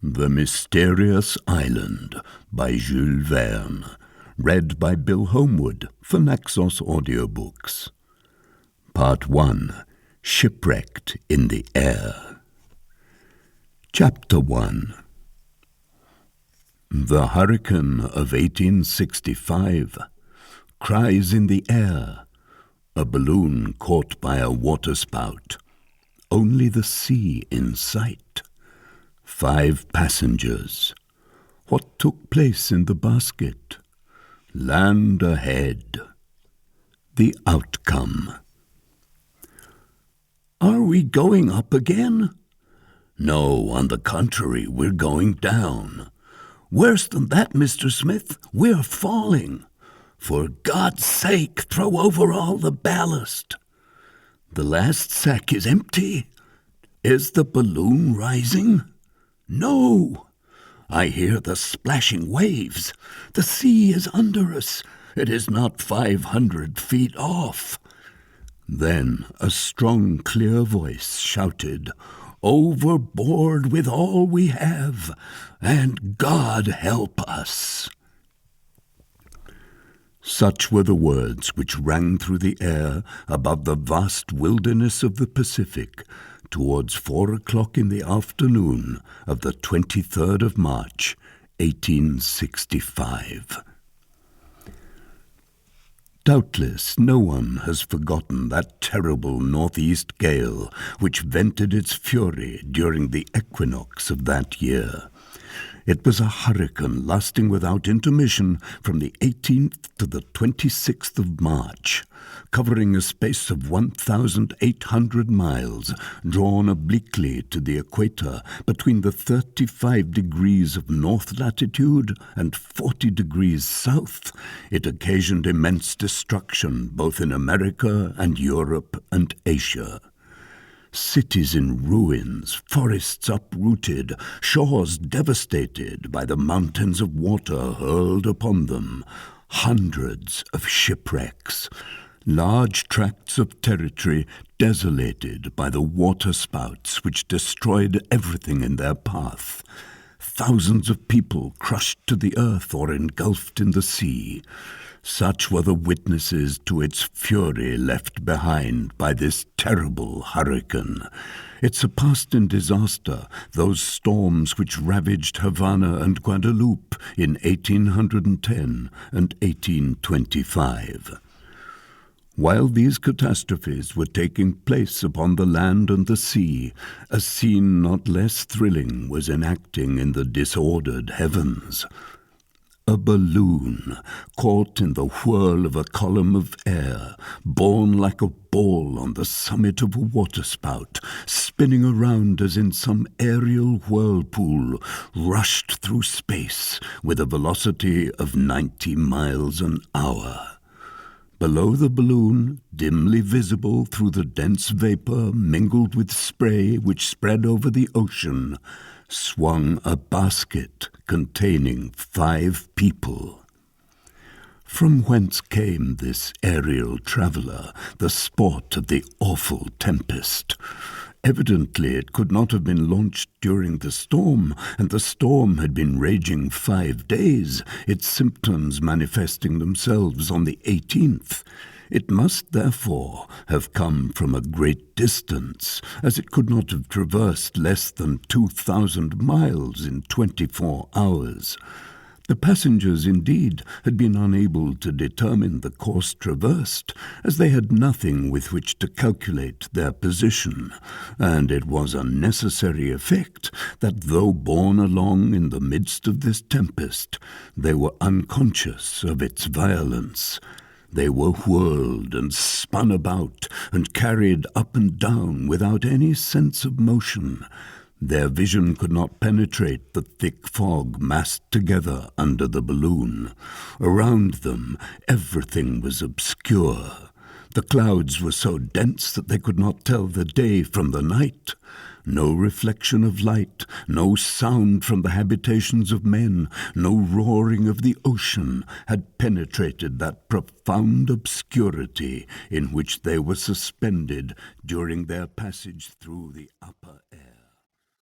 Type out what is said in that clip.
The Mysterious Island by Jules Verne. Read by Bill Homewood for Naxos Audiobooks. Part 1. Shipwrecked in the Air. Chapter 1. The hurricane of 1865. Cries in the air. A balloon caught by a waterspout. Only the sea in sight. 5 passengers. What took place in the basket? Land ahead. The outcome. Are we going up again? No, on the contrary, we're going down. Worse than that, Mr. Smith, we're falling. For God's sake, throw over all the ballast. The last sack is empty. Is the balloon rising? No! I hear the splashing waves. The sea is under us. It is not 500 feet off. Then a strong, clear voice shouted, "Overboard with all we have, and God help us." Such were the words which rang through the air above the vast wilderness of the Pacific towards 4 o'clock in the afternoon of the 23rd of March, 1865. Doubtless no one has forgotten that terrible northeast gale which vented its fury during the equinox of that year. It was a hurricane lasting without intermission from the 18th to the 26th of March, covering a space of 1,800 miles, drawn obliquely to the equator between the 35 degrees of north latitude and 40 degrees south. It occasioned immense destruction both in America and Europe and Asia. Cities in ruins, forests uprooted, shores devastated by the mountains of water hurled upon them, hundreds of shipwrecks, large tracts of territory desolated by the waterspouts which destroyed everything in their path, thousands of people crushed to the earth or engulfed in the sea. Such were the witnesses to its fury left behind by this terrible hurricane. It surpassed in disaster those storms which ravaged Havana and Guadeloupe in 1810 and 1825. While these catastrophes were taking place upon the land and the sea, a scene not less thrilling was enacting in the disordered heavens. A balloon, caught in the whirl of a column of air, borne like a ball on the summit of a waterspout, spinning around as in some aerial whirlpool, rushed through space with a velocity of 90 miles an hour. Below the balloon, dimly visible through the dense vapor mingled with spray which spread over the ocean, swung a basket containing 5 people. From whence came this aerial traveller, the sport of the awful tempest? Evidently it could not have been launched during the storm, and the storm had been raging 5 days, its symptoms manifesting themselves on the 18th. It must, therefore, have come from a great distance, as it could not have traversed less than 2,000 miles in 24 hours. The passengers, indeed, had been unable to determine the course traversed, as they had nothing with which to calculate their position, and it was a necessary effect that, though borne along in the midst of this tempest, they were unconscious of its violence. They were whirled and spun about and carried up and down without any sense of motion. Their vision could not penetrate the thick fog massed together under the balloon. Around them, everything was obscure. The clouds were so dense that they could not tell the day from the night. No reflection of light, no sound from the habitations of men, no roaring of the ocean had penetrated that profound obscurity in which they were suspended during their passage through the upper air.